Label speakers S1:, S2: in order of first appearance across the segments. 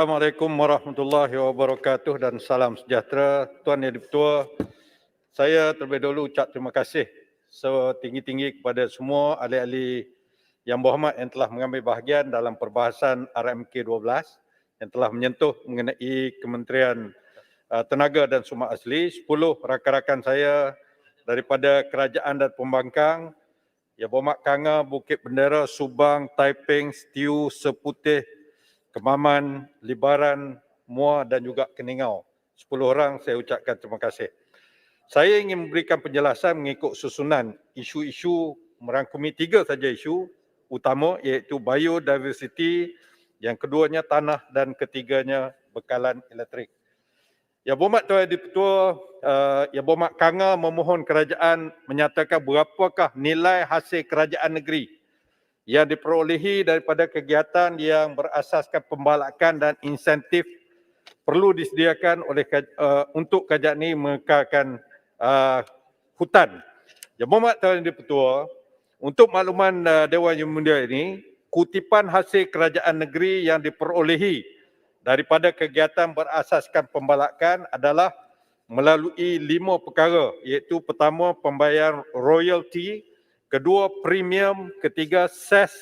S1: Assalamualaikum warahmatullahi wabarakatuh dan salam sejahtera. Tuan Yang Di-Pertua, saya terlebih dahulu ucap terima kasih setinggi-tinggi kepada semua ahli-ahli yang berhormat yang telah mengambil bahagian dalam perbahasan RMK 12 yang telah menyentuh mengenai Kementerian Tenaga dan Sumber Asli. 10 rakan-rakan saya daripada Kerajaan dan Pembangkang, Yang Berhormat Kanga, Bukit Bendera, Subang, Taiping, Setiu, Seputih, Kemaman, Libaran, Muar dan juga Keningau. 10 orang saya ucapkan terima kasih. Saya ingin memberikan penjelasan mengikut susunan isu-isu, merangkumi 3 saja isu utama, iaitu biodiversity, yang keduanya tanah dan ketiganya bekalan elektrik. Yang Berhormat Tuan Di-Pertua, Yang Berhormat Kanga memohon kerajaan menyatakan berapakah nilai hasil kerajaan negeri yang diperolehi daripada kegiatan yang berasaskan pembalakan dan insentif perlu disediakan oleh untuk kerajaan ini mengekalkan hutan. Yang Berhormat Tuan Di-Pertua, untuk makluman Dewan Yang Mulia ini, kutipan hasil kerajaan negeri yang diperolehi daripada kegiatan berasaskan pembalakan adalah melalui 5 perkara, iaitu pertama pembayaran royalty, kedua premium, ketiga ses,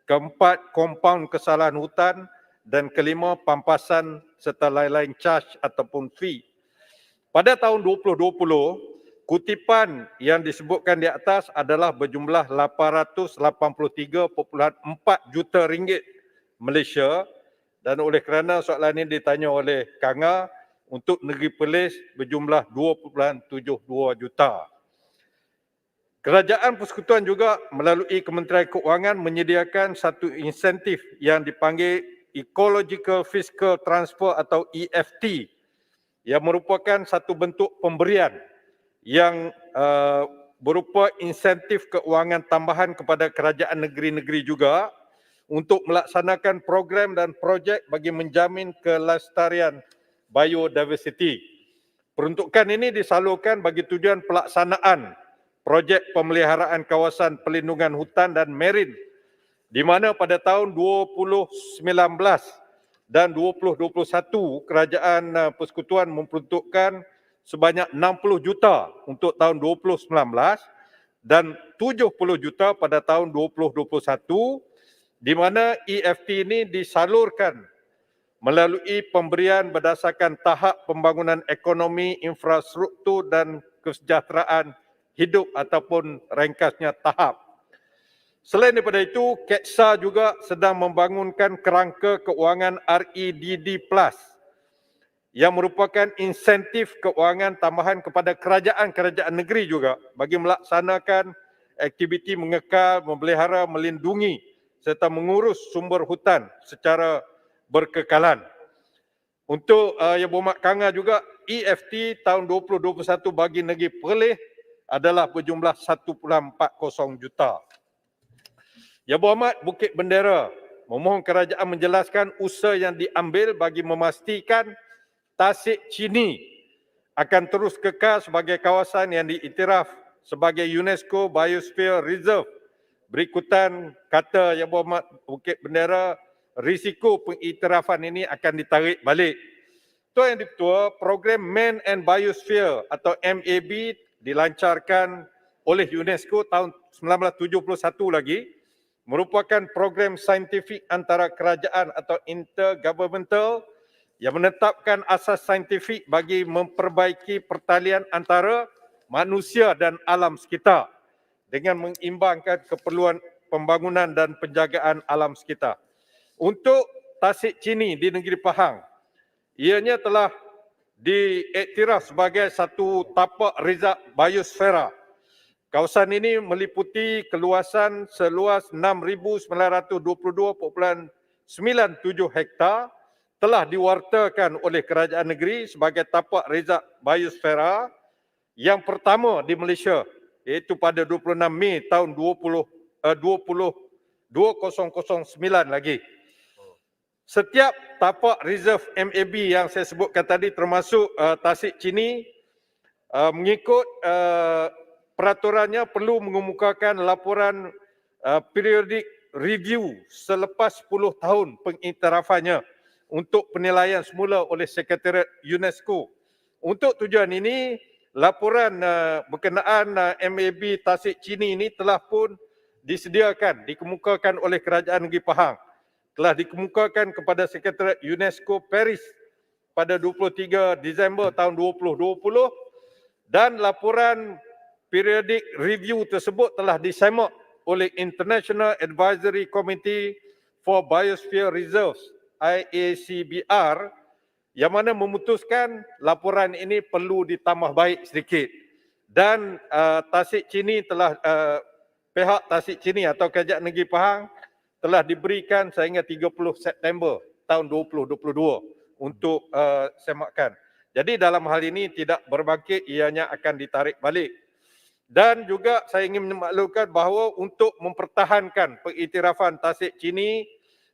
S1: keempat kompaun kesalahan hutan dan kelima pampasan serta lain-lain charge ataupun fee. Pada tahun 2020, kutipan yang disebutkan di atas adalah berjumlah 883.4 juta ringgit Malaysia, dan oleh kerana soalan ini ditanya oleh Kanga, untuk negeri Perlis berjumlah 2.72 juta. Kerajaan Persekutuan juga melalui Kementerian Keuangan menyediakan satu insentif yang dipanggil Ecological Fiscal Transfer atau EFT, yang merupakan satu bentuk pemberian yang berupa insentif keuangan tambahan kepada kerajaan negeri-negeri juga untuk melaksanakan program dan projek bagi menjamin kelestarian biodiversity. Peruntukan ini disalurkan bagi tujuan pelaksanaan projek pemeliharaan kawasan pelindungan hutan dan marine, di mana pada tahun 2019 dan 2021 Kerajaan Persekutuan memperuntukkan sebanyak 60 juta untuk tahun 2019 dan 70 juta pada tahun 2021, di mana EFT ini disalurkan melalui pemberian berdasarkan tahap pembangunan ekonomi, infrastruktur dan kesejahteraan hidup ataupun ringkasnya tahap. Selain daripada itu, KEXA juga sedang membangunkan kerangka keuangan REDD Plus yang merupakan insentif keuangan tambahan kepada kerajaan-kerajaan negeri juga bagi melaksanakan aktiviti mengekal, memelihara, melindungi serta mengurus sumber hutan secara berkekalan. Untuk Yang Berhormat Kanga juga, EFT tahun 2021 bagi negeri Perlis adalah berjumlah 1.40 juta. Yang Berhormat Bukit Bendera memohon kerajaan menjelaskan usaha yang diambil bagi memastikan Tasik Chini akan terus kekal sebagai kawasan yang diiktiraf sebagai UNESCO Biosphere Reserve. Berikutan kata Yang Berhormat Bukit Bendera, risiko pengiktirafan ini akan ditarik balik. Tuan Yang Di-Pertua, program Man and Biosphere atau MAB dilancarkan oleh UNESCO tahun 1971 lagi, merupakan program saintifik antara kerajaan atau intergovernmental yang menetapkan asas saintifik bagi memperbaiki pertalian antara manusia dan alam sekitar dengan mengimbangkan keperluan pembangunan dan penjagaan alam sekitar. Untuk Tasik Chini di negeri Pahang, ianya telah diiktiraf sebagai satu tapak rizab biosfera. Kawasan ini meliputi keluasan seluas 6,922.97 hektar, telah diwartakan oleh kerajaan negeri sebagai tapak rizab biosfera yang pertama di Malaysia, iaitu pada 26 Mei tahun 2009 lagi. Setiap tapak reserve MAB yang saya sebutkan tadi termasuk Tasik Chini, mengikut peraturannya perlu mengemukakan laporan periodic review selepas 10 tahun pengiktirafannya untuk penilaian semula oleh Sekretariat UNESCO. Untuk tujuan ini, laporan berkenaan MAB Tasik Chini ini telah pun disediakan, dikemukakan oleh Kerajaan Negeri Pahang. Telah dikemukakan kepada Sekretariat UNESCO Paris pada 23 Disember tahun 2020 dan laporan periodic review tersebut telah disemak oleh International Advisory Committee for Biosphere Reserves IACBR yang mana memutuskan laporan ini perlu ditambah baik sedikit dan Tasik Chini telah pihak Tasik Chini atau Kerajaan Negeri Pahang telah diberikan sehingga 30 September tahun 2022 untuk semakan. Jadi dalam hal ini tidak berbangkit, ianya akan ditarik balik. Dan juga saya ingin memaklumkan bahawa untuk mempertahankan pengiktirafan Tasik Chini,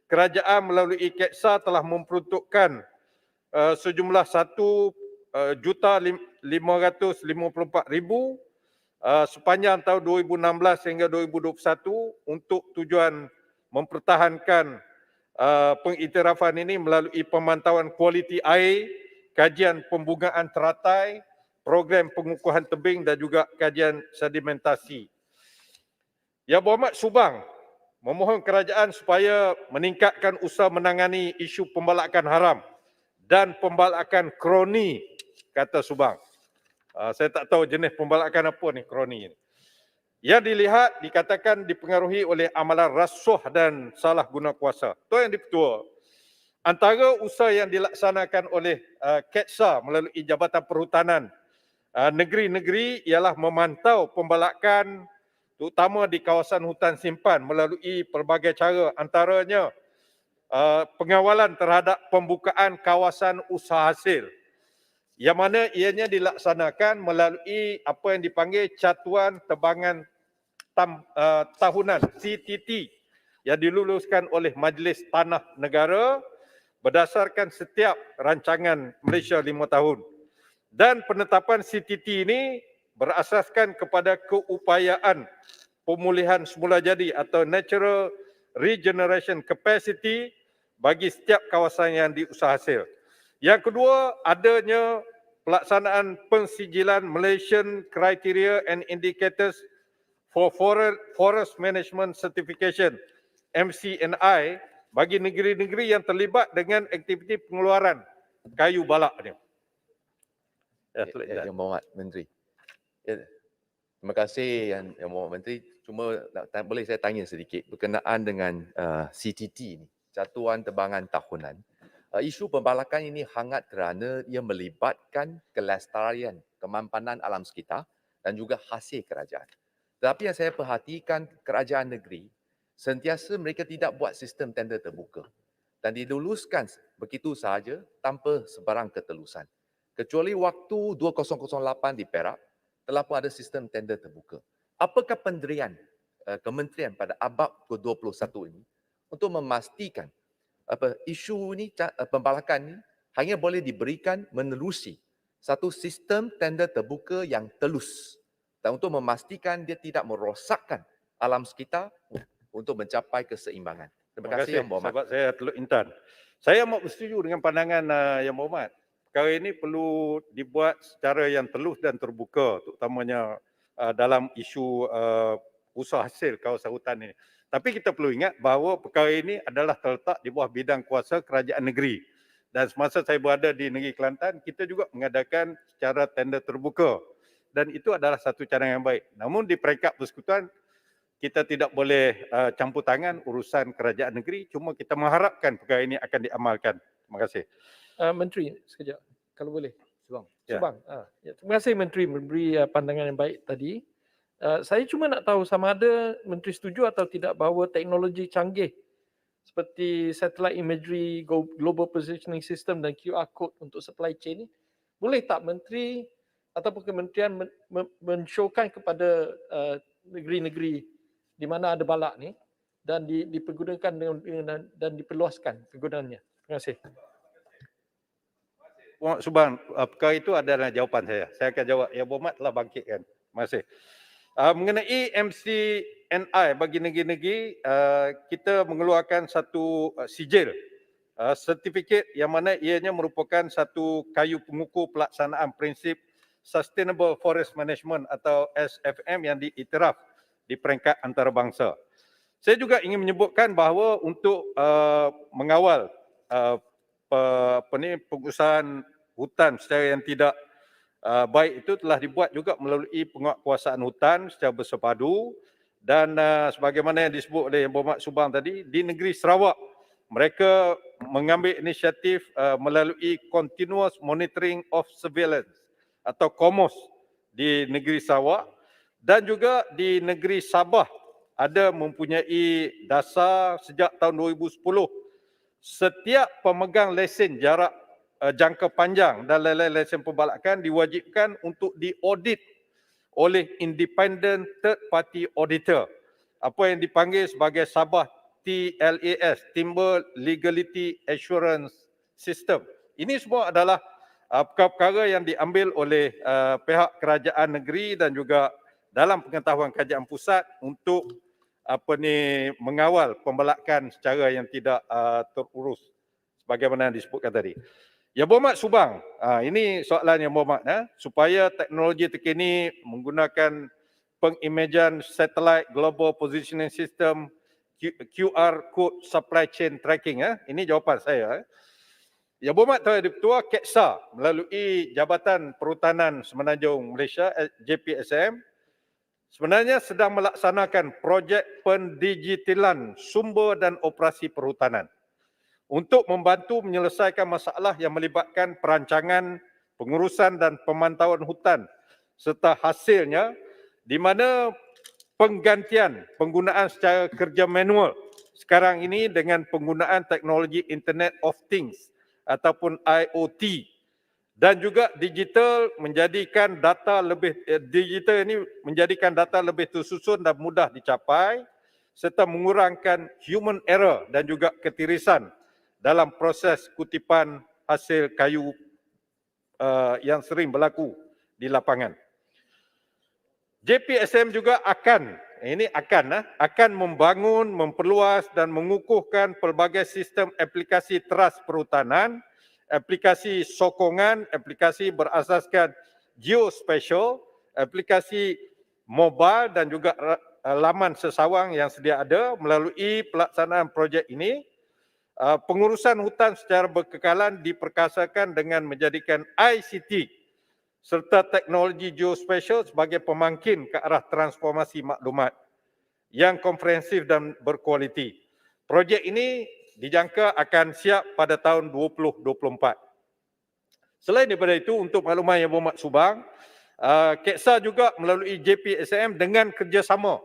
S1: kerajaan melalui KEXA telah memperuntukkan sejumlah 1,554,000 sepanjang tahun 2016 hingga 2021 untuk tujuan mempertahankan pengiktirafan ini melalui pemantauan kualiti air, kajian pembungaan teratai, program pengukuhan tebing dan juga kajian sedimentasi. Yang Berhormat Subang memohon kerajaan supaya meningkatkan usaha menangani isu pembalakan haram dan pembalakan kroni, kata Subang. Saya tak tahu jenis pembalakan apa ni kroni ini. Yang dilihat dikatakan dipengaruhi oleh amalan rasuah dan salah guna kuasa. Tuan Yang Dipertua, antara usaha yang dilaksanakan oleh KEXA melalui Jabatan Perhutanan negeri-negeri ialah memantau pembalakan terutama di kawasan hutan simpan melalui pelbagai cara, antaranya pengawalan terhadap pembukaan kawasan usaha hasil yang mana ianya dilaksanakan melalui apa yang dipanggil Catuan Tebangan Tahunan CTT yang diluluskan oleh Majlis Tanah Negara berdasarkan setiap rancangan Malaysia 5 tahun. Dan penetapan CTT ini berasaskan kepada keupayaan pemulihan semula jadi atau Natural Regeneration Capacity bagi setiap kawasan yang diusaha hasil. Yang kedua, adanya pelaksanaan pensijilan Malaysian Criteria and Indicators for Forest Management Certification MCNI bagi negeri-negeri yang terlibat dengan aktiviti pengeluaran kayu balak ni.
S2: Yang Berhormat Menteri. Ya, terima kasih Yang Berhormat Menteri. Cuma boleh saya tanya sedikit berkenaan dengan CTT ni, Catuan Tebangan Tahunan. Isu pembalakan ini hangat kerana ia melibatkan kelestarian, kemampanan alam sekitar dan juga hasil kerajaan. Tetapi yang saya perhatikan kerajaan negeri, sentiasa mereka tidak buat sistem tender terbuka dan diluluskan begitu sahaja tanpa sebarang ketelusan. Kecuali waktu 2008 di Perak, telah pun ada sistem tender terbuka. Apakah pendirian kementerian pada abad ke-21 ini untuk memastikan isu ini, pembalakan ini hanya boleh diberikan menerusi satu sistem tender terbuka yang telus dan untuk memastikan dia tidak merosakkan alam sekitar untuk mencapai keseimbangan. Terima kasih Yang Berhormat.
S1: Sahabat saya Teluk Intan. Saya amat bersetuju dengan pandangan Yang Berhormat. Perkara ini perlu dibuat secara yang telus dan terbuka, terutamanya dalam isu usaha hasil kawasan hutan ini. Tapi kita perlu ingat bahawa perkara ini adalah terletak di bawah bidang kuasa kerajaan negeri. Dan semasa saya berada di negeri Kelantan, kita juga mengadakan secara tender terbuka. Dan itu adalah satu cara yang baik. Namun di peringkat persekutuan, kita tidak boleh campur tangan urusan kerajaan negeri. Cuma kita mengharapkan perkara ini akan diamalkan. Terima kasih.
S3: Menteri, sekejap. Kalau boleh.
S2: Subang.
S3: Subang. Ya, terima kasih Menteri memberi pandangan yang baik tadi. Saya cuma nak tahu sama ada Menteri setuju atau tidak bahawa teknologi canggih seperti satellite imagery, global positioning system dan QR code untuk supply chain ni, boleh tak Menteri ataupun kementerian men-showkan kepada negeri-negeri di mana ada balak ni dan dipergunakan dan diperluaskan penggunaannya. Terima kasih.
S1: Subang, perkara itu adalah jawapan saya. Saya akan jawab. Yang Berhormat telah bangkitkan. Terima kasih. Mengenai MCNI bagi negeri-negeri, kita mengeluarkan satu sijil sertifikat yang mana ianya merupakan satu kayu pengukur pelaksanaan prinsip Sustainable Forest Management atau SFM yang diiktiraf di peringkat antarabangsa. Saya juga ingin menyebutkan bahawa untuk mengawal pengurusan hutan secara yang tidak baik itu telah dibuat juga melalui penguatkuasaan hutan secara bersepadu dan sebagaimana yang disebut oleh Yang Berhormat Subang tadi, di negeri Sarawak mereka mengambil inisiatif melalui Continuous Monitoring of Surveillance atau COMOS di negeri Sarawak dan juga di negeri Sabah ada mempunyai dasar sejak tahun 2010. Setiap pemegang lesen jarak jangka panjang dan lain-lain lesen pembalakan diwajibkan untuk diaudit oleh independent third party auditor, apa yang dipanggil sebagai Sabah TLAS, Timber Legality Assurance System. Ini semua adalah perkara-perkara yang diambil oleh pihak kerajaan negeri dan juga dalam pengetahuan kerajaan pusat untuk mengawal pembalakan secara yang tidak terurus sebagaimana yang disebutkan tadi. Yang Berhormat Subang, ini soalan Yang Berhormat, supaya teknologi terkini menggunakan pengimejan satellite global positioning system, QR code supply chain tracking, ini jawapan saya. Yang Berhormat Tuan Yang Ketua, KEXA melalui Jabatan Perhutanan Semenanjung Malaysia JPSM sebenarnya sedang melaksanakan projek pendigitalan sumber dan operasi perhutanan untuk membantu menyelesaikan masalah yang melibatkan perancangan, pengurusan dan pemantauan hutan serta hasilnya di mana penggantian penggunaan secara kerja manual sekarang ini dengan penggunaan teknologi Internet of Things ataupun IoT dan juga digital menjadikan data lebih tersusun dan mudah dicapai serta mengurangkan human error dan juga ketirisan dalam proses kutipan hasil kayu yang sering berlaku di lapangan. JPSM juga akan membangun, memperluas dan mengukuhkan pelbagai sistem aplikasi teras perhutanan, aplikasi sokongan, aplikasi berasaskan geospatial, aplikasi mobile dan juga laman sesawang yang sedia ada. Melalui pelaksanaan projek ini, pengurusan hutan secara berkekalan diperkasakan dengan menjadikan ICT serta teknologi geospatial sebagai pemangkin ke arah transformasi maklumat yang komprehensif dan berkualiti. Projek ini dijangka akan siap pada tahun 2024. Selain daripada itu, untuk makluman Yang Berhormat Subang, KEXA juga melalui JPSM dengan kerjasama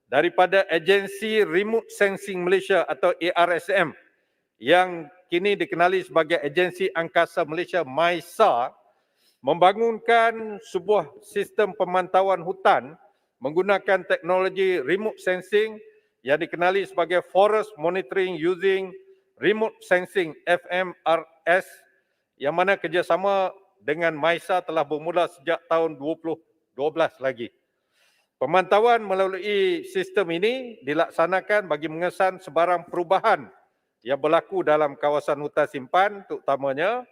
S1: daripada Agensi Remote Sensing Malaysia atau ARSM yang kini dikenali sebagai Agensi Angkasa Malaysia MAISA, membangunkan sebuah sistem pemantauan hutan menggunakan teknologi remote sensing yang dikenali sebagai Forest Monitoring Using Remote Sensing FMRS, yang mana kerjasama dengan MAISA telah bermula sejak tahun 2012 lagi. Pemantauan melalui sistem ini dilaksanakan bagi mengesan sebarang perubahan yang berlaku dalam kawasan hutan simpan, terutamanya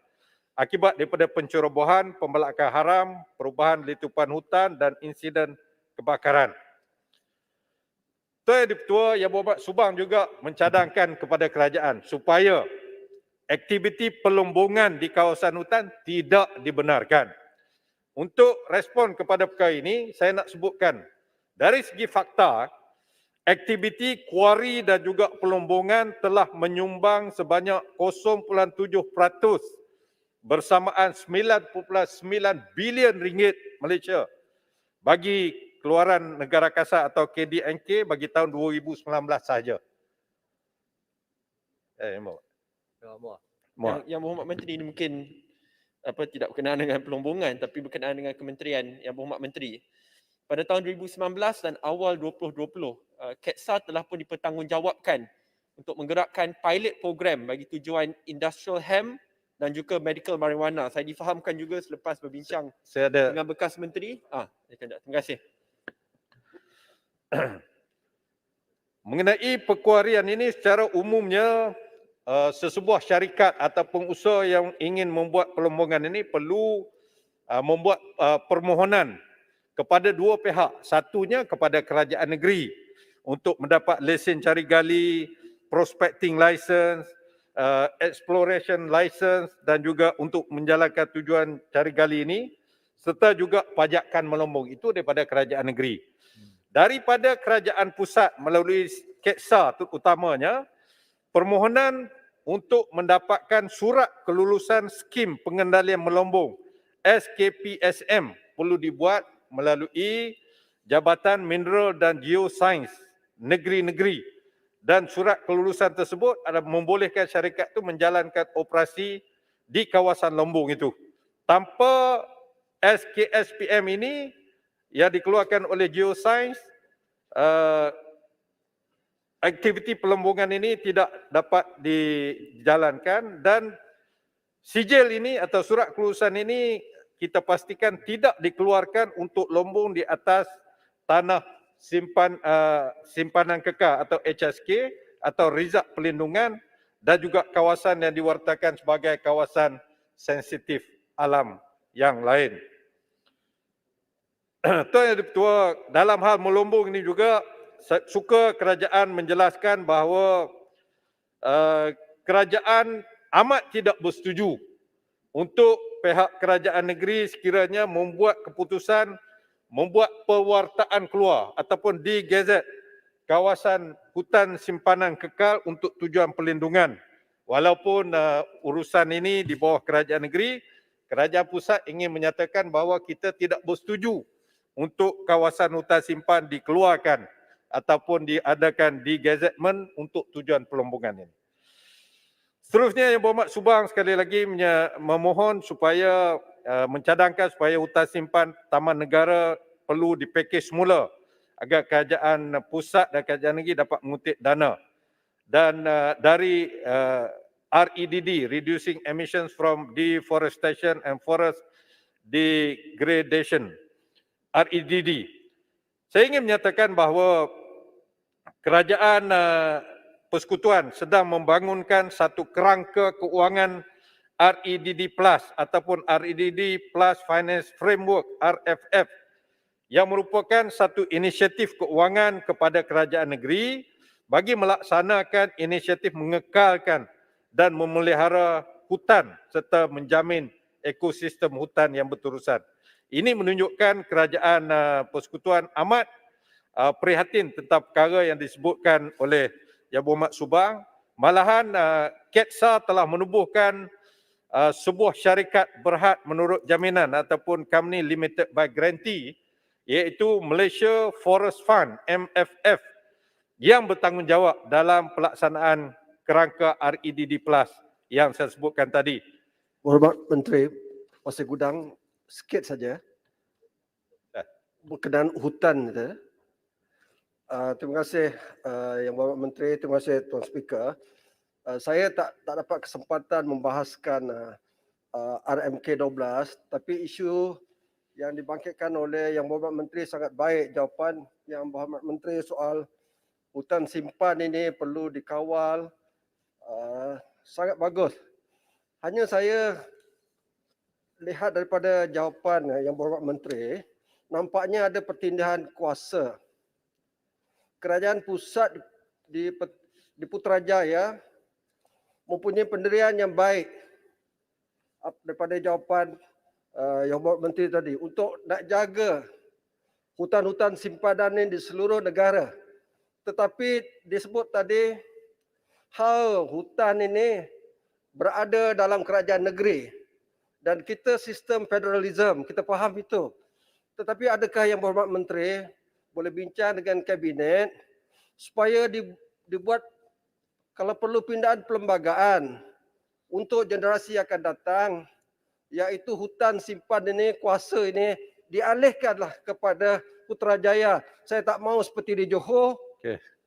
S1: akibat daripada pencerobohan, pembalakan haram, perubahan letupan hutan dan insiden kebakaran. Tuan Yang Ketua, Yang Berhormat Subang juga mencadangkan kepada kerajaan supaya aktiviti pelombongan di kawasan hutan tidak dibenarkan. Untuk respon kepada perkara ini, saya nak sebutkan dari segi fakta, aktiviti kuari dan juga pelombongan telah menyumbang sebanyak 0.7% bersamaan 9.9 bilion ringgit Malaysia bagi keluaran negara kasar atau KDNK bagi tahun 2019 sahaja.
S3: Yang Berhormat Menteri ini mungkin tidak berkenaan dengan pelombongan tapi berkenaan dengan kementerian Yang Berhormat Menteri. Pada tahun 2019 dan awal 2020, KEXA telah pun dipertanggungjawabkan untuk menggerakkan pilot program bagi tujuan industrial hemp dan juga medical marijuana. Saya difahamkan juga selepas berbincang dengan bekas menteri. Terima kasih.
S1: Mengenai perkuarian ini secara umumnya sesebuah syarikat ataupun usaha yang ingin membuat pelombongan ini perlu membuat permohonan kepada dua pihak. Satunya kepada kerajaan negeri untuk mendapat lesen cari gali, prospecting license, exploration license dan juga untuk menjalankan tujuan cari gali ini serta juga pajakan melombong itu daripada kerajaan negeri. Daripada kerajaan pusat melalui KETSA terutamanya, permohonan untuk mendapatkan surat kelulusan skim pengendalian melombong SKPSM perlu dibuat melalui Jabatan Mineral dan Geosains negeri-negeri dan surat kelulusan tersebut adalah membolehkan syarikat itu menjalankan operasi di kawasan lombong itu. Tanpa SKSPM ini yang dikeluarkan oleh Geosains, aktiviti pelombongan ini tidak dapat dijalankan dan sijil ini atau surat kelulusan ini kita pastikan tidak dikeluarkan untuk lombong di atas tanah simpanan kekal atau HSK atau rizak pelindungan dan juga kawasan yang diwartakan sebagai kawasan sensitif alam yang lain. Tuan Yang Dipertua, dalam hal melombong ini juga suka kerajaan menjelaskan bahawa kerajaan amat tidak bersetuju untuk pihak kerajaan negeri sekiranya membuat keputusan membuat pewartaan keluar ataupun di gazet kawasan hutan simpanan kekal untuk tujuan pelindungan. Walaupun urusan ini di bawah kerajaan negeri, kerajaan pusat ingin menyatakan bahawa kita tidak bersetuju untuk kawasan hutan simpan dikeluarkan ataupun diadakan di gazetmen untuk tujuan pelombongan ini. Seterusnya Yang Berhormat Subang sekali lagi memohon supaya mencadangkan supaya hutan simpan taman negara perlu dipakej semula agar kerajaan pusat dan kerajaan negeri dapat mengutip dana. Dan dari REDD, Reducing Emissions from Deforestation and Forest Degradation, REDD. Saya ingin menyatakan bahawa kerajaan Persekutuan sedang membangunkan satu kerangka keuangan REDD Plus ataupun REDD Plus Finance Framework RFF yang merupakan satu inisiatif keuangan kepada kerajaan negeri bagi melaksanakan inisiatif mengekalkan dan memelihara hutan serta menjamin ekosistem hutan yang berterusan. Ini menunjukkan kerajaan Persekutuan amat prihatin tentang perkara yang disebutkan oleh Yang Berhormat Subang. Malahan KETSA telah menubuhkan sebuah syarikat berhad menurut jaminan ataupun company limited by grantee iaitu Malaysia Forest Fund MFF yang bertanggungjawab dalam pelaksanaan kerangka REDD Plus yang saya sebutkan tadi.
S4: Berhormat Menteri Pasir Gudang, sikit saja berkenaan hutan itu. Terima kasih Yang Berhormat Menteri, terima kasih Tuan Speaker. Saya tak dapat kesempatan membahaskan RMK 12, tapi isu yang dibangkitkan oleh Yang Berhormat Menteri sangat baik jawapan Yang Berhormat Menteri soal hutan simpan ini perlu dikawal. Sangat bagus. Hanya saya lihat daripada jawapan Yang Berhormat Menteri, nampaknya ada pertindahan kuasa. Kerajaan pusat di Putrajaya mempunyai pendirian yang baik daripada jawapan Yang Berhormat Menteri tadi untuk nak jaga hutan-hutan simpanan ini di seluruh negara. Tetapi disebut tadi hal hutan ini berada dalam kerajaan negeri dan kita sistem federalism, kita faham itu. Tetapi adakah Yang Berhormat Menteri boleh bincang dengan kabinet supaya dibuat kalau perlu pindahan perlembagaan untuk generasi akan datang, iaitu hutan simpan ini, kuasa ini dialihkanlah kepada Putrajaya. Saya tak mahu seperti di Johor,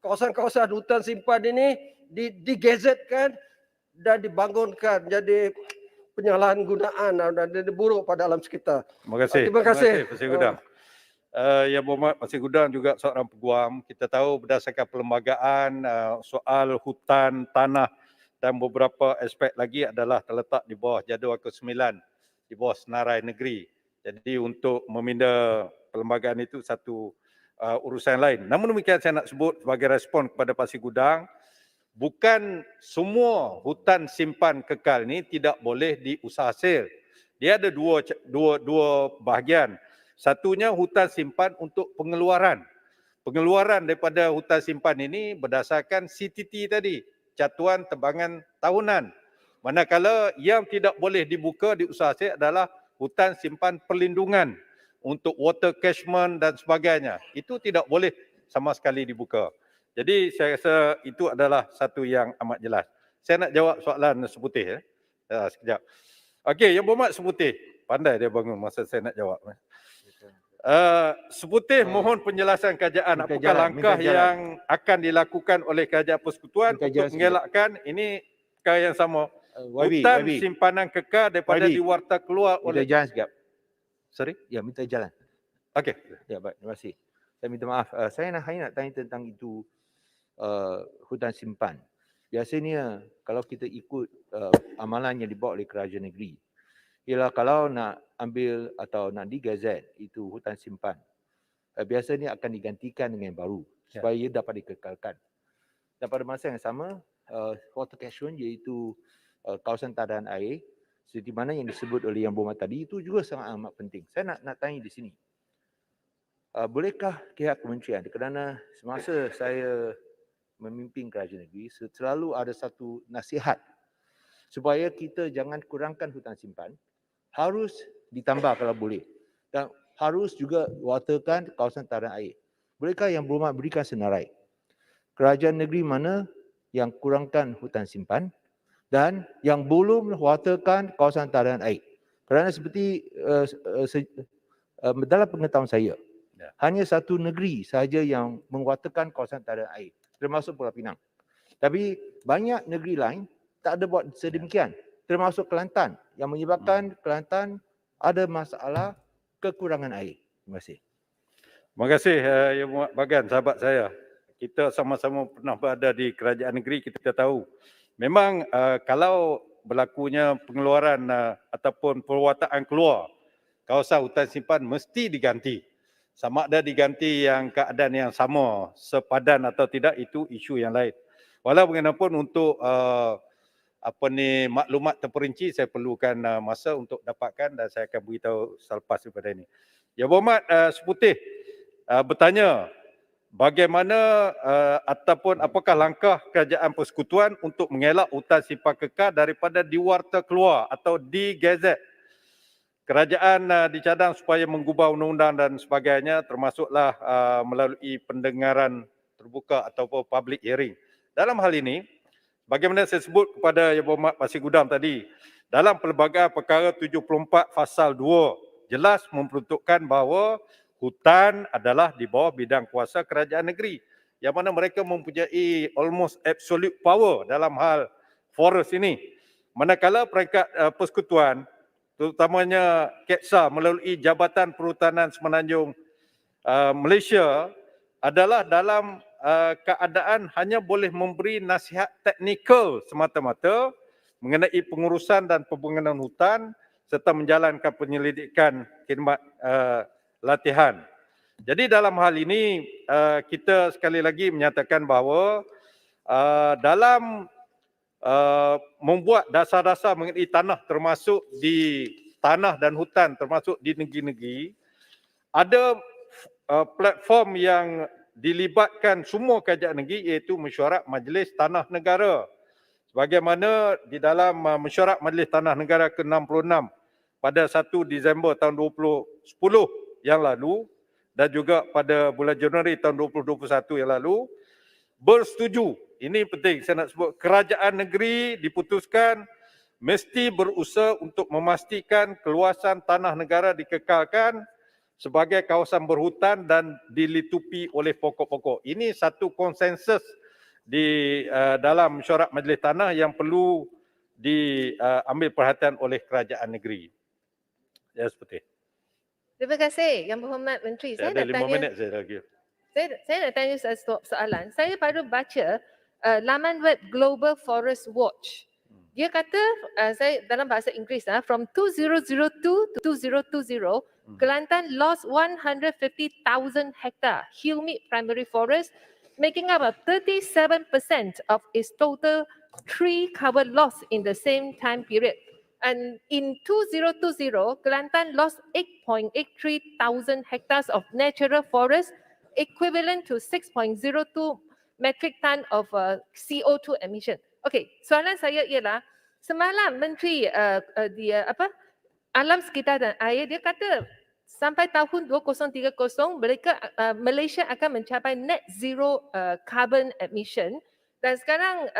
S4: kawasan-kawasan hutan simpan ini digazetkan dan dibangunkan jadi penyalahgunaan dan buruk pada alam sekitar.
S1: Terima kasih.
S4: Terima kasih.
S1: Pasir Gudang. Yang Berhormat Pasir Gudang juga seorang peguam. Kita tahu berdasarkan perlembagaan soal hutan, tanah dan beberapa aspek lagi adalah terletak di bawah jadual ke-9 di bawah senarai negeri. Jadi untuk meminda perlembagaan itu satu urusan lain. Namun demikian saya nak sebut sebagai respon kepada Pasir Gudang, bukan semua hutan simpan kekal ini tidak boleh diusaha hasil. Dia ada dua bahagian. Satunya hutan simpan untuk pengeluaran. Pengeluaran daripada hutan simpan ini berdasarkan CTT tadi, Catuan Tebangan Tahunan. Manakala yang tidak boleh dibuka diusaha hasil adalah hutan simpan perlindungan untuk water catchment dan sebagainya. Itu tidak boleh sama sekali dibuka. Jadi saya rasa itu adalah satu yang amat jelas. Saya nak jawab soalan Seputih. Sekejap. Okey, Yang Berhormat Seputih. Pandai dia bangun masa saya nak jawab. Seputih mohon penjelasan kerajaan apakah langkah yang akan dilakukan oleh Kerajaan Persekutuan untuk mengelakkan ini perkara yang sama. Hutan simpanan kekal daripada diwarta keluar oleh...
S5: Minta jalan sekejap.
S1: Sorry?
S5: Ya, minta jalan.
S1: Okey.
S5: Ya, baik. Terima kasih. Saya minta maaf. Saya hanya nak tanya tentang itu hutan simpan. Biasanya kalau kita ikut amalan yang dibawa oleh kerajaan negeri, ialah kalau nak ambil atau nak digazet itu hutan simpan, biasanya akan digantikan dengan yang baru supaya ia dapat dikekalkan. Dan pada masa yang sama, water catchment iaitu kawasan tadahan air, seperti mana yang disebut oleh Yang Berhormat tadi, itu juga sangat amat penting. Saya nak tanya di sini, bolehkah pihak kementerian, kerana semasa saya memimpin kerajaan negeri, selalu ada satu nasihat supaya kita jangan kurangkan hutan simpan, harus ditambah kalau boleh, dan harus juga waterkan kawasan tadahan air. Bolehkah Yang Berhormat berikan senarai kerajaan negeri mana yang kurangkan hutan simpan dan yang belum waterkan kawasan tadahan air? Kerana seperti dalam pengetahuan saya, hanya satu negeri sahaja yang menguatakan kawasan tadahan air, termasuk Pulau Pinang. Tapi banyak negeri lain tak ada buat sedemikian, termasuk Kelantan, yang menyebabkan Kelantan ada masalah kekurangan air. Terima kasih.
S1: Terima kasih Yang Berhormat Bagan, sahabat saya. Kita sama-sama pernah berada di kerajaan negeri, kita tahu. Memang kalau berlakunya pengeluaran ataupun perwataan keluar kawasan hutan simpan mesti diganti. Sama ada diganti yang keadaan yang sama, sepadan atau tidak, itu isu yang lain. Walau bagaimanapun untuk maklumat terperinci saya perlukan masa untuk dapatkan dan saya akan beritahu selepas daripada ini. Yang Berhormat Seputih bertanya bagaimana ataupun apakah langkah Kerajaan Persekutuan untuk mengelak hutan simpan kekal daripada diwarta keluar atau digazet. Kerajaan dicadang supaya menggubah undang-undang dan sebagainya, termasuklah melalui pendengaran terbuka ataupun public hearing. Dalam hal ini, bagaimana saya sebut kepada Yang Berhormat Pasir Gudang tadi, dalam Perlembagaan Perkara 74 Fasal 2 jelas memperuntukkan bahawa hutan adalah di bawah bidang kuasa kerajaan negeri, yang mana mereka mempunyai almost absolute power dalam hal forest ini. Manakala peringkat persekutuan, terutamanya KEPSA melalui Jabatan Perhutanan Semenanjung Malaysia, adalah dalam keadaan hanya boleh memberi nasihat teknikal semata-mata mengenai pengurusan dan pembangunan hutan serta menjalankan penyelidikan khidmat latihan. Jadi dalam hal ini kita sekali lagi menyatakan bahawa dalam membuat dasar-dasar mengenai tanah, termasuk di tanah dan hutan, termasuk di negeri-negeri, ada platform yang dilibatkan semua kerajaan negeri, iaitu Mesyuarat Majlis Tanah Negara. Sebagaimana di dalam Mesyuarat Majlis Tanah Negara ke-66 pada 1 Disember tahun 2010 yang lalu dan juga pada bulan Januari tahun 2021 yang lalu, bersetuju, ini penting saya nak sebut, kerajaan negeri diputuskan mesti berusaha untuk memastikan keluasan tanah negara dikekalkan sebagai kawasan berhutan dan dilitupi oleh pokok-pokok. Ini satu konsensus di dalam Mesyuarat Majlis Tanah yang perlu diambil perhatian oleh kerajaan negeri. Ya, seperti.
S6: Terima kasih Yang Berhormat Menteri.
S1: Saya ada 5 minit saya lagi.
S6: Saya nak tanya satu soalan. Saya baru baca laman web Global Forest Watch. Dia kata, saya dalam bahasa Inggeris, from 2002 to 2020, Kelantan lost 150,000 hectare humid primary forest, making up 37% of its total tree cover loss in the same time period. And in 2020, Kelantan lost 8.83 thousand hectares of natural forest, equivalent to 6.02 metric ton of CO2 emission. Okey, soalan saya ialah semalam Menteri Alam Sekitar dan Air dia kata sampai tahun 2030 Malaysia akan mencapai net zero carbon emission, dan sekarang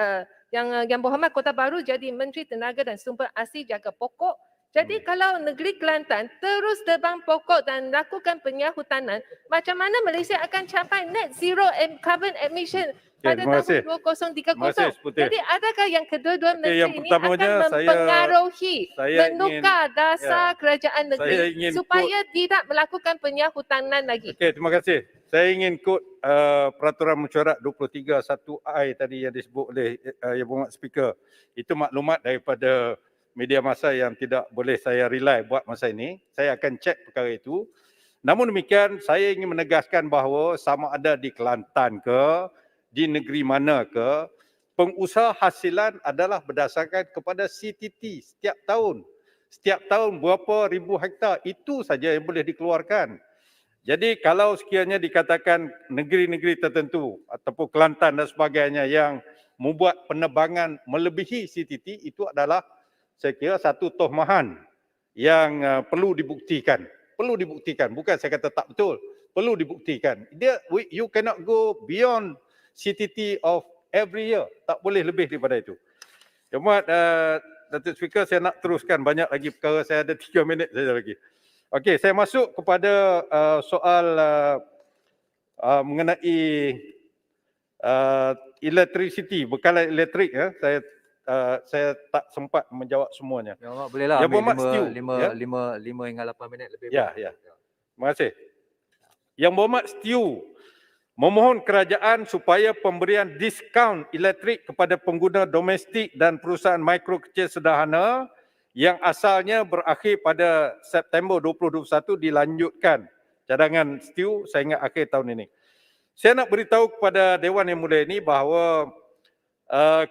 S6: yang Berhormat Kota Baru jadi Menteri Tenaga dan Sumber Asli Jaga Pokok. Jadi kalau negeri Kelantan terus tebang pokok dan lakukan penyahutanan, macam mana Malaysia akan capai net zero carbon emission pada
S1: terima kasih.
S6: tahun 2030?
S1: Terima kasih, Putih.
S6: Jadi adakah yang kedua-dua
S1: Okey,
S6: menteri
S1: yang
S6: ini
S1: pertamanya
S6: akan mempengaruhi,
S1: saya
S6: menukar dasar kerajaan
S1: saya
S6: negeri
S1: ingin
S6: supaya tidak melakukan penyahutanan lagi?
S1: Okey, terima kasih. Saya ingin kod Peraturan Mesyuarat 23(1)I tadi yang disebut oleh Yang Berhormat Speaker. Itu maklumat daripada media massa yang tidak boleh saya rely buat masa ini. Saya akan cek perkara itu. Namun demikian, saya ingin menegaskan bahawa sama ada di Kelantan ke, di negeri mana ke, pengusaha hasilan adalah berdasarkan kepada CTT setiap tahun. Setiap tahun berapa ribu hektar, itu saja yang boleh dikeluarkan. Jadi kalau sekiranya dikatakan negeri-negeri tertentu ataupun Kelantan dan sebagainya yang membuat penebangan melebihi CTT, itu adalah saya kira satu tohmahan yang perlu dibuktikan. Perlu dibuktikan, bukan saya kata tak betul. Perlu dibuktikan. You cannot go beyond CTT of every year. Tak boleh lebih daripada itu. Cuma Datuk Speaker, saya nak teruskan banyak lagi perkara. Saya ada 3 minit saja lagi. Okey, saya masuk kepada soal mengenai electricity, bekalan elektrik. Saya tak sempat menjawab semuanya.
S7: Ya, Mak, bolehlah
S1: Yang
S7: ambil
S1: Berhormat Stew, ya.
S7: 5 hingga 8 minit lebih.
S1: Ya, ya. Terima kasih. Yang Berhormat Stew memohon kerajaan supaya pemberian diskaun elektrik kepada pengguna domestik dan perusahaan mikro kecil sederhana yang asalnya berakhir pada September 2021 dilanjutkan. Cadangan Stew saya ingat akhir tahun ini. Saya nak beritahu kepada Dewan Yang Mulia ini bahawa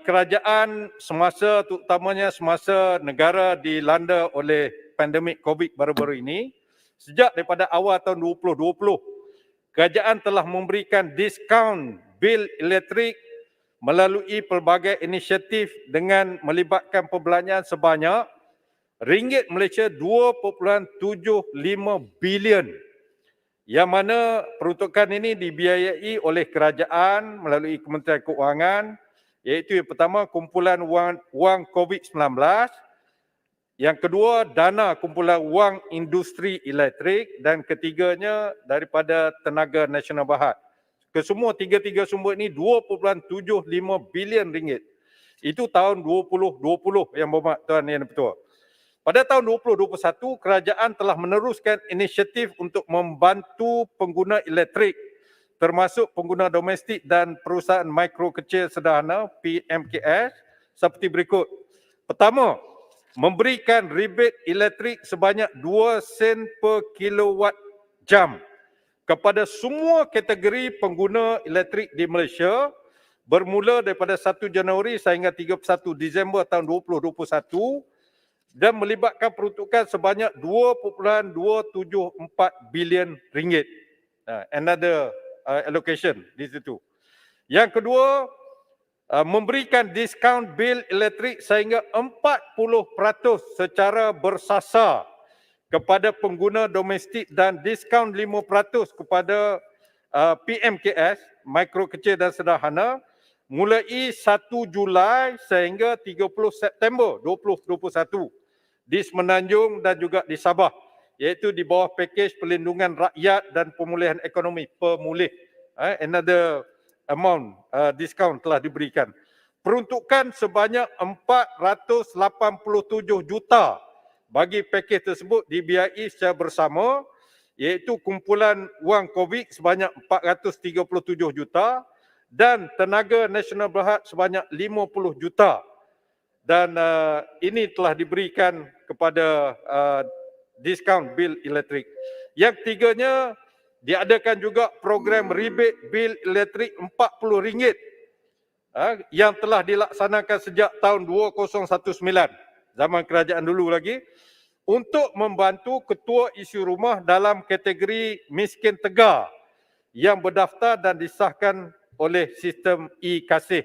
S1: kerajaan semasa, terutamanya semasa negara dilanda oleh pandemik COVID baru-baru ini, sejak daripada awal tahun 2020, kerajaan telah memberikan diskaun bil elektrik melalui pelbagai inisiatif dengan melibatkan perbelanjaan sebanyak ringgit Malaysia 2.75 bilion, yang mana peruntukan ini dibiayai oleh kerajaan melalui Kementerian Keuangan, iaitu yang pertama kumpulan wang COVID-19, yang kedua dana kumpulan wang industri elektrik, dan ketiganya daripada Tenaga Nasional Berhad. Kesemua tiga-tiga sumber ini 2.75 bilion ringgit. Itu tahun 2020 yang berhormat Tuan Yang Dipertua. Pada tahun 2021, kerajaan telah meneruskan inisiatif untuk membantu pengguna elektrik termasuk pengguna domestik dan perusahaan mikro kecil sederhana PMKS seperti berikut. Pertama, memberikan rebate elektrik sebanyak 2 sen per kilowatt jam kepada semua kategori pengguna elektrik di Malaysia bermula daripada 1 Januari sehingga 31 Disember tahun 2021 dan melibatkan peruntukan sebanyak 2.274 bilion ringgit. Another allocation di situ. Yang kedua, memberikan diskaun bil elektrik sehingga 40% secara bersasar kepada pengguna domestik dan diskaun 5% kepada PMKS, mikro kecil dan sederhana, mulai 1 Julai sehingga 30 September 2021 di Semenanjung dan juga di Sabah, iaitu di bawah pakej perlindungan rakyat dan pemulihan ekonomi pemulih. Another amount diskaun telah diberikan. Peruntukan sebanyak 487 juta bagi pakej tersebut dibiayai secara bersama, iaitu kumpulan wang COVID sebanyak 437 juta dan tenaga nasional berhad sebanyak 50 juta. Dan ini telah diberikan kepada diskaun bil elektrik. Yang ketiganya, diadakan juga program rebate bil elektrik RM40 yang telah dilaksanakan sejak tahun 2019, zaman kerajaan dulu lagi, untuk membantu ketua isu rumah dalam kategori miskin tegar yang berdaftar dan disahkan oleh sistem e-Kasih.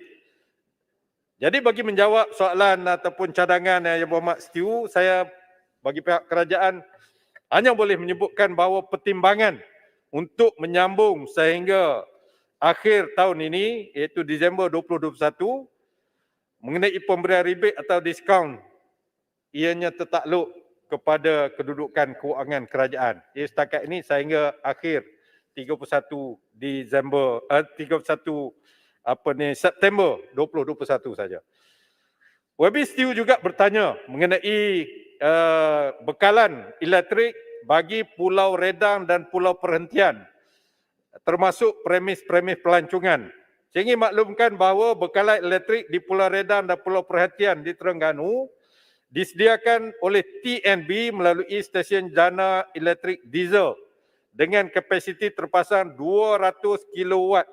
S1: Jadi bagi menjawab soalan ataupun cadangan Yang Berhormat Setiu, saya bagi pihak kerajaan hanya boleh menyebutkan bahawa pertimbangan untuk menyambung sehingga akhir tahun ini, iaitu Disember 2021, mengenai pemberian rebate atau diskaun, ianya tertakluk kepada kedudukan kewangan kerajaan. Setakat ini sehingga akhir 31 September 2021 saja. YB Setiu juga bertanya mengenai bekalan elektrik bagi Pulau Redang dan Pulau Perhentian, termasuk premis-premis pelancongan. Saya ingin maklumkan bahawa bekalan elektrik di Pulau Redang dan Pulau Perhentian di Terengganu disediakan oleh TNB melalui stesen jana elektrik diesel dengan kapasiti terpasang 200 kilowatt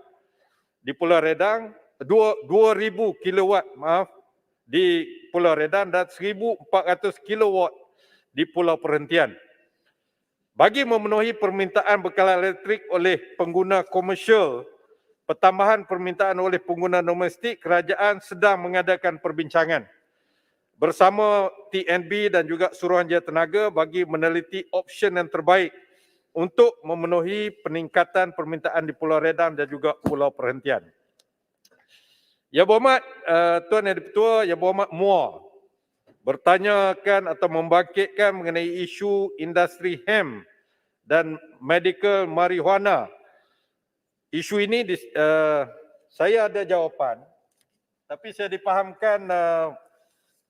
S1: di Pulau Redang, 2000 kilowatt di Pulau Redang dan 1400 kilowatt di Pulau Perhentian. Bagi memenuhi permintaan bekalan elektrik oleh pengguna komersial, pertambahan permintaan oleh pengguna domestik, kerajaan sedang mengadakan perbincangan bersama TNB dan juga Suruhanjaya Tenaga bagi meneliti option yang terbaik untuk memenuhi peningkatan permintaan di Pulau Redang dan juga Pulau Perhentian. Yang Berhormat Tuan Yang Di-Pertua, Yang Berhormat Muar bertanyakan atau membangkitkan mengenai isu industri hemp dan medical marijuana. Isu ini saya ada jawapan, tapi saya dipahamkan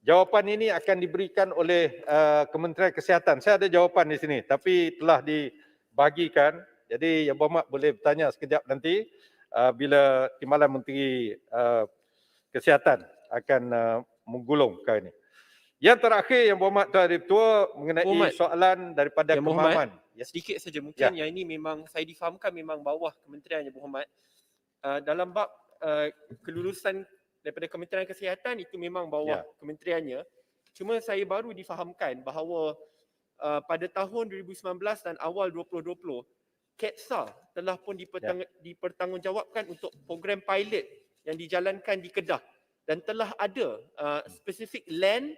S1: jawapan ini akan diberikan oleh Kementerian Kesihatan. Saya ada jawapan di sini, tapi telah dibagikan. Jadi Yang Berhormat boleh bertanya sekejap nanti bila Timbalan Menteri Kesihatan akan menggulung perkara ini. Yang terakhir Yang Berhormat Tuan Di-Pertua mengenai
S3: Berhormat.
S1: soalan daripada
S8: Yang Berhormat.
S1: Kemaman. Yes.
S8: Sedikit saja mungkin
S1: Ya.
S8: yang ini memang saya difahamkan memang bawah kementerian Yang Berhormat. Dalam bab kelulusan daripada Kementerian Kesihatan itu memang bawah kementeriannya. Cuma saya baru difahamkan bahawa pada tahun 2019 dan awal 2020 KETSA telah pun dipertanggungjawabkan untuk program pilot yang dijalankan di Kedah dan telah ada specific land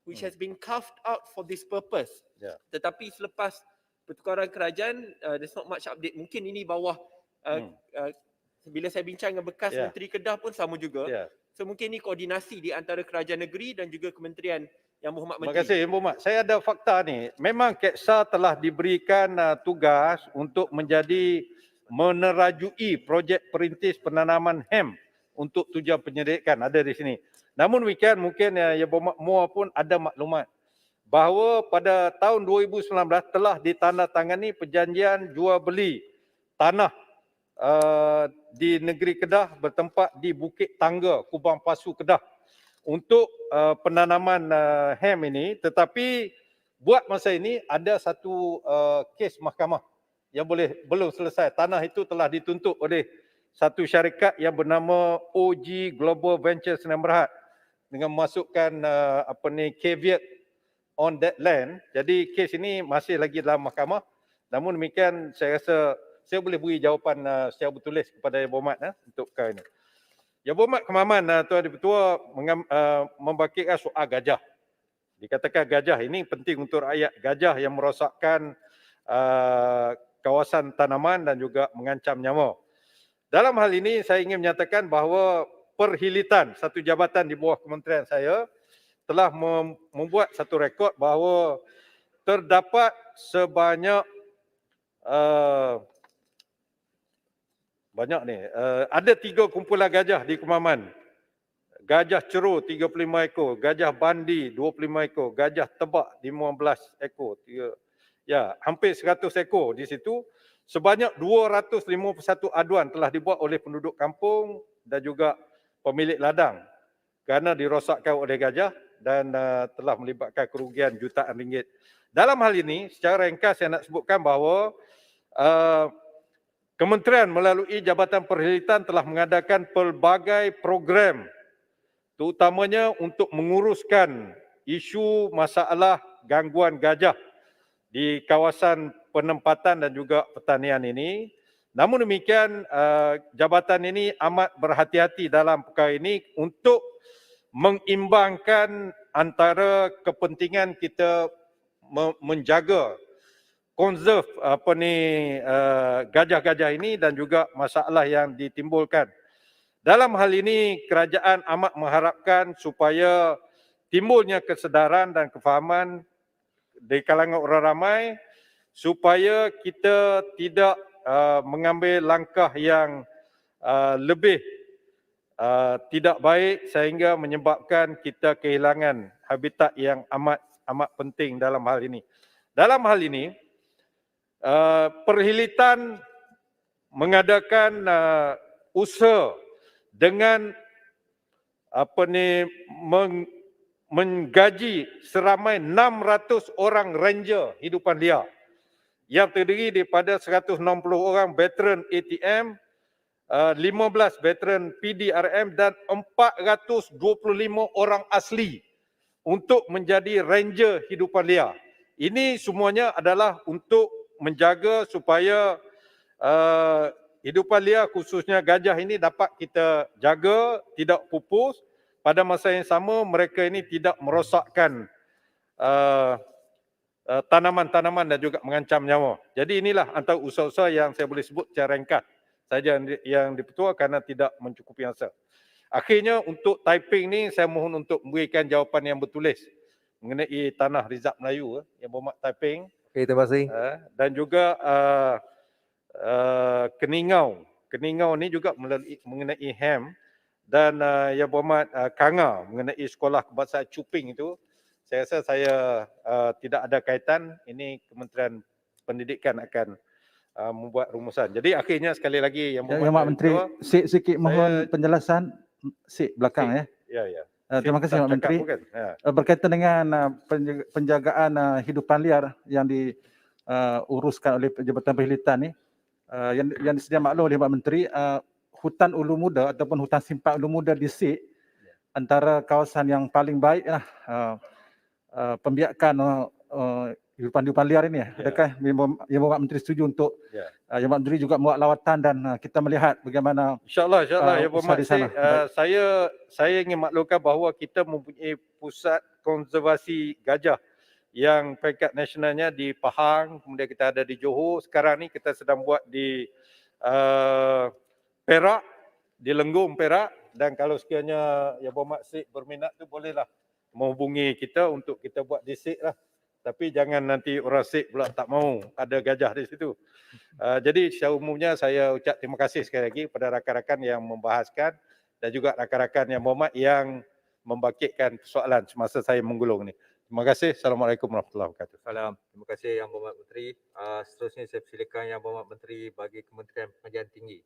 S8: which has been carved out for this purpose.
S1: Ya.
S8: Tetapi selepas pertukaran kerajaan, there's not much update. Mungkin ini bawah bila saya bincang dengan bekas Menteri Kedah pun sama juga.
S1: Ya.
S8: So mungkin ini koordinasi di antara kerajaan negeri dan juga kementerian Yang Berhormat
S1: Terima
S8: Menteri.
S1: kasih Yang Berhormat. Saya ada fakta ni. Memang KETSA telah diberikan tugas untuk menjadi menerajui projek perintis penanaman hemp untuk tujuan penyelidikan. Ada di sini. Namun demikian mungkin Yang Berhormat Muar pun ada maklumat bahawa pada tahun 2019 telah ditandatangani perjanjian jual beli tanah di negeri Kedah bertempat di Bukit Tangga, Kubang Pasu, Kedah untuk penanaman hemp ini, tetapi buat masa ini ada satu kes mahkamah yang belum selesai. Tanah itu telah dituntut oleh satu syarikat yang bernama OG Global Venture Sdn Bhd dengan memasukkan caveat on that land. Jadi kes ini masih lagi dalam mahkamah. Namun demikian saya rasa saya boleh beri jawapan secara bertulis kepada Yang Berhormat untuk perkara ini. Yang Berhormat Kemaman Tuan Di-Pertua membangkitkan soal gajah. Dikatakan gajah ini penting untuk rakyat. Gajah yang merosakkan kawasan tanaman dan juga mengancam nyawa. Dalam hal ini saya ingin menyatakan bahawa Perhilitan, satu jabatan di bawah kementerian saya, telah membuat satu rekod bahawa terdapat sebanyak ada 3 kumpulan gajah di Kemaman. Gajah Cerur 35 ekor, gajah Bandi 25 ekor, gajah Tebak 15 ekor. Ya, hampir 100 ekor di situ. Sebanyak 251 aduan telah dibuat oleh penduduk kampung dan juga pemilik ladang kerana dirosakkan oleh gajah dan telah melibatkan kerugian jutaan ringgit. Dalam hal ini, secara ringkas saya nak sebutkan bahawa Kementerian melalui Jabatan Perkhidmatan telah mengadakan pelbagai program terutamanya untuk menguruskan isu masalah gangguan gajah di kawasan penempatan dan juga pertanian ini. Namun demikian, jabatan ini amat berhati-hati dalam perkara ini untuk mengimbangkan antara kepentingan kita menjaga konserv gajah-gajah ini dan juga masalah yang ditimbulkan. Dalam hal ini kerajaan amat mengharapkan supaya timbulnya kesedaran dan kefahaman di kalangan orang ramai supaya kita tidak mengambil langkah yang lebih tidak baik sehingga menyebabkan kita kehilangan habitat yang amat penting dalam hal ini. Dalam hal ini, Perkhidmatan mengadakan usaha dengan menggaji seramai 600 orang ranger hidupan liar yang terdiri daripada 160 orang veteran ATM, 15 veteran PDRM dan 425 orang asli untuk menjadi ranger hidupan liar. Ini semuanya adalah untuk menjaga supaya hidupan liar khususnya gajah ini dapat kita jaga, tidak pupus. Pada masa yang sama mereka ini tidak merosakkan tanaman-tanaman dan juga mengancam nyawa. Jadi inilah antara usaha-usaha yang saya boleh sebut secara ringkas saja yang dipertua kerana tidak mencukupi masa. Akhirnya untuk typing ni saya mohon untuk memberikan jawapan yang bertulis mengenai Tanah Rizab Melayu yang berhormat typing.
S7: Okey, terima kasih.
S1: Dan juga Keningau. Keningau ni juga mengenai HAM dan yang berhormat Kanga mengenai sekolah kebangsaan Cuping itu. Saya rasa saya tidak ada kaitan. Ini Kementerian Pendidikan akan membuat rumusan. Jadi akhirnya sekali lagi yang
S9: Yang Mak Menteri, sikit mohon penjelasan belakang ya.
S1: Ya, ya.
S9: Terima kasih Mak Menteri. Berkaitan dengan penjagaan hidupan liar yang diuruskan oleh Jabatan Perkhidmatan ni, yang sedia maklum oleh Mak Menteri, hutan Ulu Muda ataupun hutan simpan Ulu Muda di Sik antara kawasan yang paling baik lah pembiakan hidupan liar ini. Adakah Yang Berhormat Menteri setuju untuk Yang Berhormat Menteri juga membuat lawatan dan kita melihat bagaimana
S1: InsyaAllah Yang Berhormat
S9: di sana.
S1: saya ingin maklumkan bahawa kita mempunyai pusat konservasi gajah yang peringkat nasionalnya di Pahang, kemudian kita ada di Johor, sekarang ni kita sedang buat di Perak, di Lenggong Perak, dan kalau sekiranya Yang Berhormat Sik berminat tu bolehlah menghubungi kita untuk kita buat di Sik lah. Tapi jangan nanti orang Sik pula tak mau ada gajah di situ. Jadi secara umumnya saya ucap terima kasih sekali lagi kepada rakan-rakan yang membahaskan dan juga rakan-rakan yang berhormat yang membangkitkan persoalan semasa saya menggulung ni. Terima kasih. Assalamualaikum warahmatullahi wabarakatuh.
S7: Salam. Terima kasih Yang Berhormat Menteri. Seterusnya saya persilakan Yang Berhormat Menteri bagi Kementerian Pengajian Tinggi.